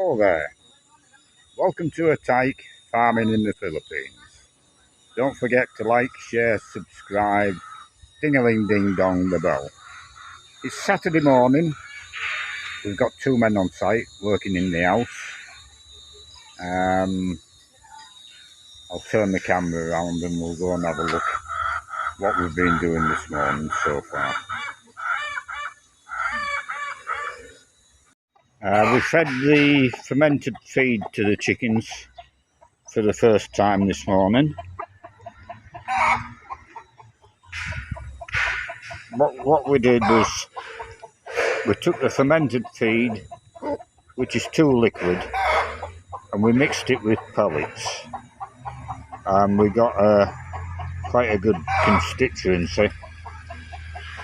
Hello there, welcome to a tyke farming in the Philippines. Don't forget to like, share, subscribe, ding-a-ling, ding-dong the bell. It's Saturday morning, we've got two men on site working in the house. I'll turn the camera around and we'll go and have a look what we've been doing this morning so far. We fed the fermented feed to the chickens for the first time this morning. What we did was we took the fermented feed, which is too liquid, and we mixed it with pellets, and we got quite a good constituency,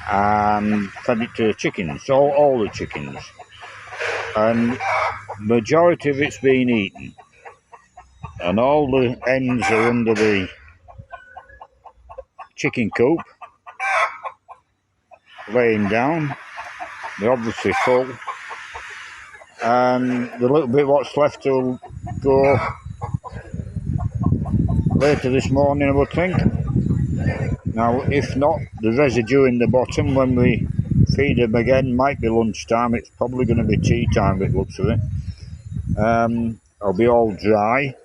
and fed it to the chickens, all the chickens, and majority of it's been eaten, and all the hens are under the chicken coop laying down. They're obviously full, and the little bit what's left will go later this morning, I would think. Now, if not, the residue in the bottom when we feed them again might be lunchtime. It's probably going to be tea time, it looks of it. It'll be all dry,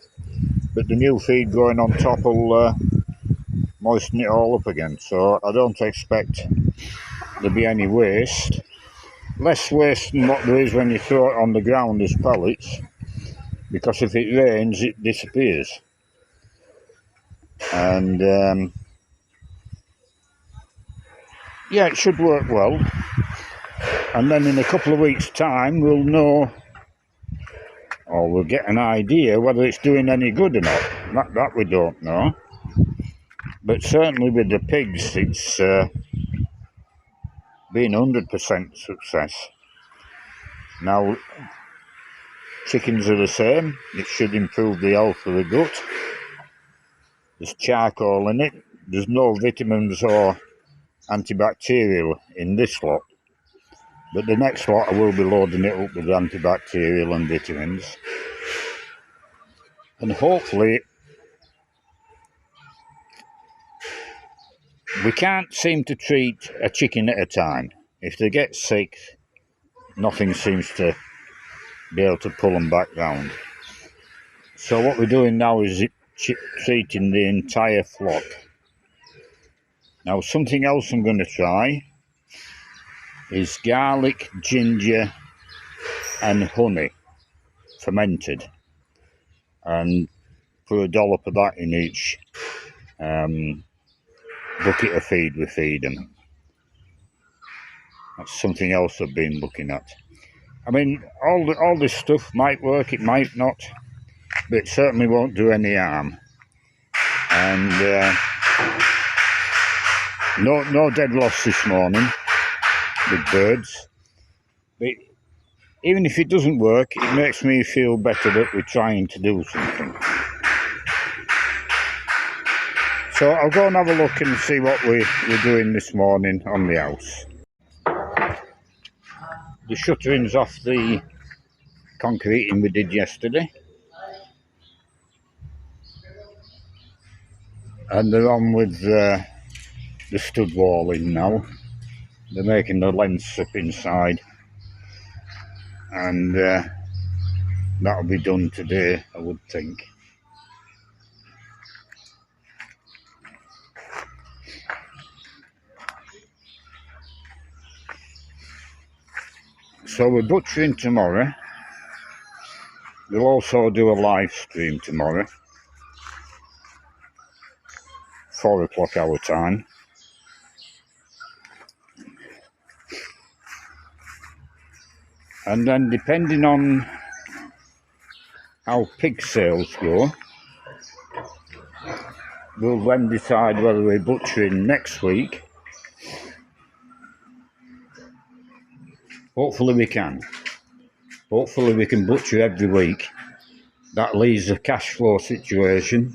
but the new feed going on top will moisten it all up again. So I don't expect there'll be any waste. Less waste than what there is when you throw it on the ground as pellets, because if it rains it disappears. And yeah, it should work well, and then in a couple of weeks time we'll know, or we'll get an idea whether it's doing any good or not. That we don't know, but certainly with the pigs it's been 100% success. Now, chickens are the same. It should improve the health of the gut. There's charcoal in it. There's no vitamins or antibacterial in this lot, but the next lot I will be loading it up with antibacterial and vitamins, and hopefully we can't seem to treat a chicken at a time. If they get sick, nothing seems to be able to pull them back round. So what we're doing now is treating the entire flock. Now, something else I'm going to try is garlic, ginger and honey fermented, and put a dollop of that in each bucket of feed we feed them. That's something else I've been looking at. I mean, all this stuff might work, it might not, but it certainly won't do any harm. And no dead loss this morning with birds. But even if it doesn't work, it makes me feel better that we're trying to do something. So I'll go and have a look and see what we're doing this morning on the house. The shuttering's off the concreting we did yesterday, and they're on with the stud walling now. They're making the lengths up inside, and that'll be done today, I would think. So we're butchering tomorrow. We'll also do a live stream tomorrow, 4 o'clock our time. And then depending on how pig sales go, we'll then decide whether we're butchering next week. Hopefully we can. Hopefully we can butcher every week. That leaves a cash flow situation,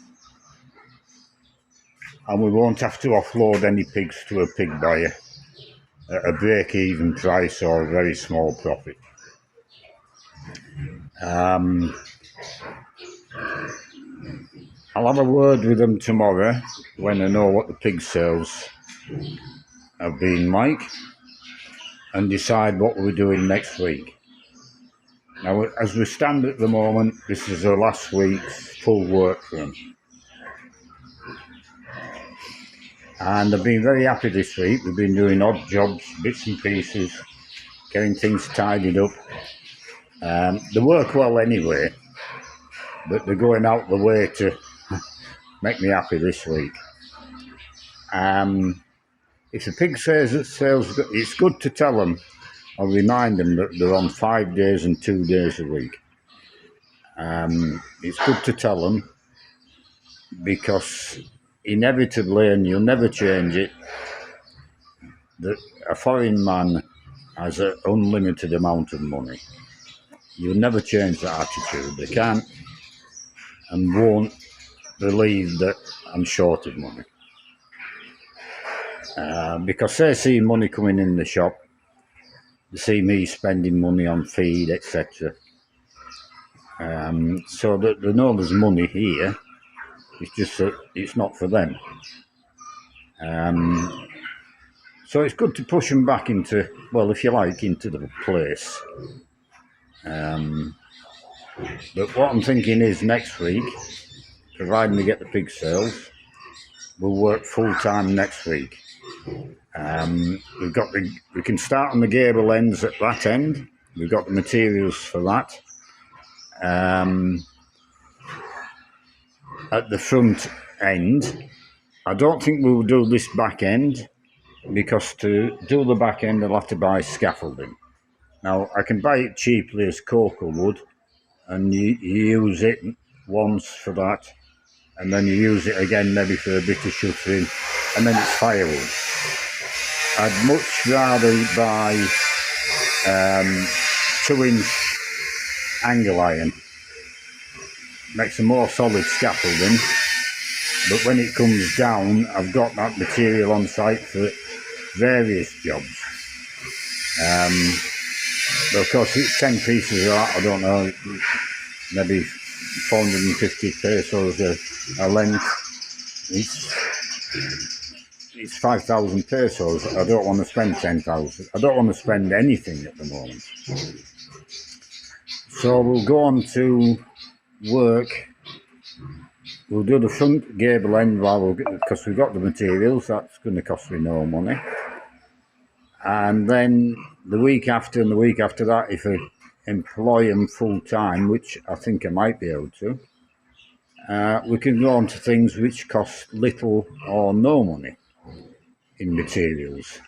and we won't have to offload any pigs to a pig buyer at a break-even price or a very small profit. I'll have a word with them tomorrow when I know what the pig sales have been like, and decide what we're doing next week. Now, as we stand at the moment, this is the last week's full work for them. And they've been very happy this week. They've been doing odd jobs, bits and pieces, getting things tidied up. They work well anyway, but they're going out the way to make me happy this week. If the pig sales, it's good to tell them, I'll remind them that they're on 5 days and 2 days a week. It's good to tell them, because inevitably, and you'll never change it, that a foreign man has an unlimited amount of money. You'll never change that attitude. They can't and won't believe that I'm short of money. Because they see money coming in the shop, they see me spending money on feed, etc. So that they know there's money here. It's just that it's not for them. So it's good to push them back into, well, if you like, into the place. But what I'm thinking is next week, providing we get the pig sales, we'll work full time next week. We can start on the gable ends at that end. We've got the materials for that. At the front end, I don't think we'll do this back end, because to do the back end I'll have to buy scaffolding. Now I can buy it cheaply as cocoa wood, and you use it once for that, and then you use it again maybe for a bit of shuttering, and then it's firewood. I'd much rather buy 2-inch angle iron. Makes a more solid scaffolding, but when it comes down, I've got that material on site for various jobs. But of course, it's 10 pieces of that, I don't know, maybe 450 pesos a length. It's 5,000 pesos. I don't want to spend 10,000. I don't want to spend anything at the moment. So we'll go on to work. We'll do the front gable end because we've got the materials. That's going to cost me no money. And then the week after and the week after that, if I employ them full time, which I think I might be able to, we can go on to things which cost little or no money in materials.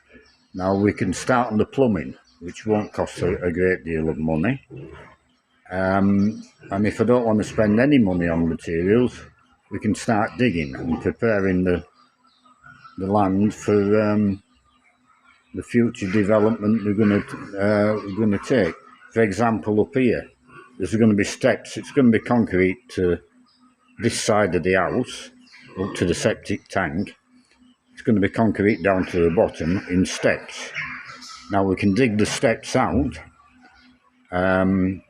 Now we can start on the plumbing, which won't cost a great deal of money. And if I don't want to spend any money on materials, we can start digging and preparing the land for the future development we're going to take. For example, up here, there's going to be steps. It's going to be concrete to this side of the house, up to the septic tank. It's going to be concrete down to the bottom in steps. Now we can dig the steps out and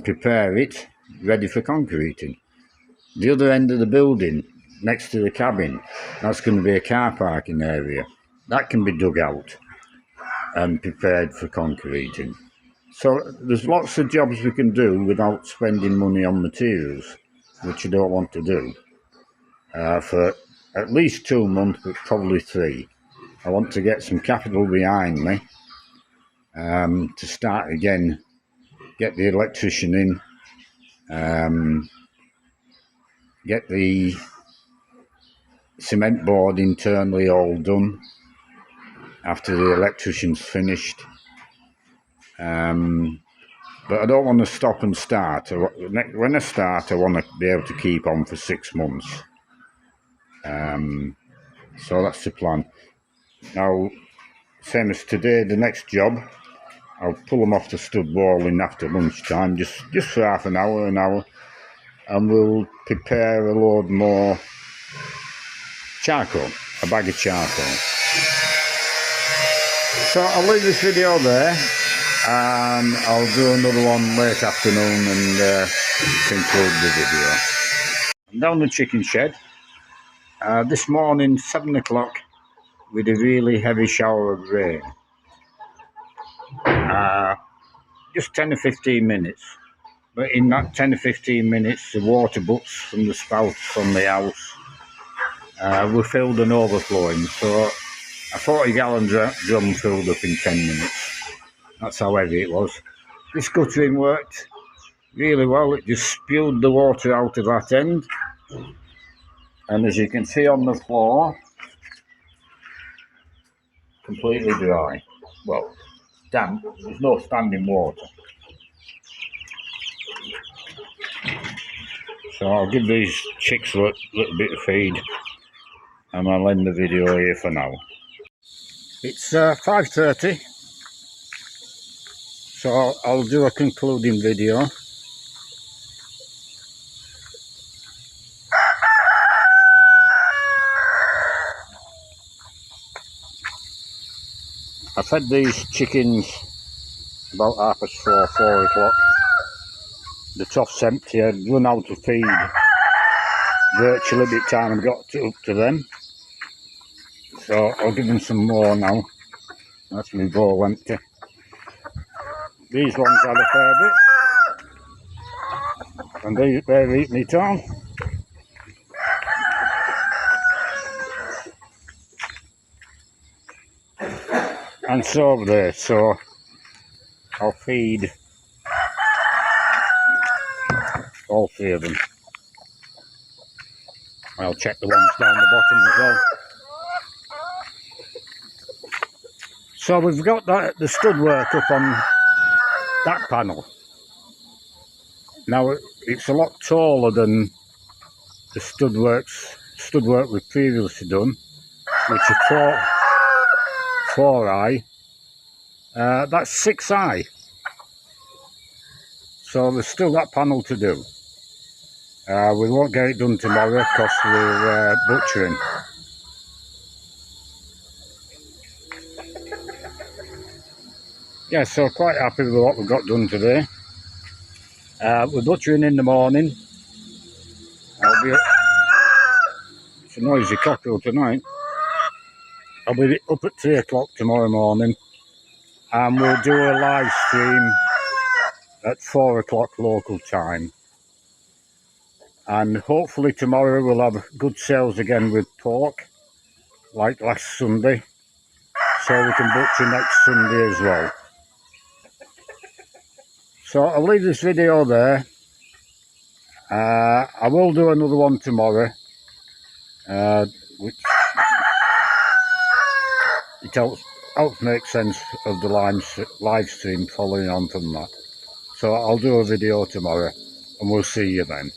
prepare it ready for concreting. The other end of the building, next to the cabin, that's going to be a car parking area. That can be dug out and prepared for concreting. So there's lots of jobs we can do without spending money on materials, which I don't want to do, for at least 2 months, but probably 3. I want to get some capital behind me to start again, get the electrician in, get the cement board internally all done after the electrician's finished. But I don't want to stop and start. When I start, I want to be able to keep on for 6 months. So that's the plan. Now, same as today, the next job, I'll pull them off the stud walling after lunchtime, just for half an hour, and we'll prepare a load more charcoal, a bag of charcoal. So I'll leave this video there. and I'll do another one late afternoon and conclude the video. I'm down the chicken shed. This morning, 7 o'clock, with a really heavy shower of rain. Just 10 or 15 minutes. But in that 10 or 15 minutes, the water butts from the spouts from the house were filled and overflowing. So a 40-gallon drum filled up in 10 minutes. That's how heavy it was. This guttering worked really well. It just spewed the water out of that end. And as you can see on the floor, completely dry. Well, damp. There's no standing water. So I'll give these chicks a little bit of feed and I'll end the video here for now. It's 5:30, so I'll do a concluding video. I fed these chickens about 4:30, 4 o'clock. The trough's empty. I'd run out of feed virtually by the time I got up to them. So I'll give them some more now. That's my bowl empty. These ones had a fair bit. And they're eating it all. And so over there, so I'll feed all 3 of them. I'll check the ones down the bottom as well. So we've got the stud work up on that panel. Now it's a lot taller than the stud work we've previously done, which are 4 eye. That's 6 eye. So there's still that panel to do. We won't get it done tomorrow because we're butchering. Yeah, so quite happy with what we've got done today. We're butchering in the morning. It's a noisy cockerel tonight. I'll be up at 3 o'clock tomorrow morning, and we'll do a live stream at 4 o'clock local time. And hopefully tomorrow we'll have good sales again with pork, like last Sunday, so we can butcher next Sunday as well. So I'll leave this video there. I will do another one tomorrow, which it helps make sense of the live stream following on from that. So I'll do a video tomorrow and we'll see you then.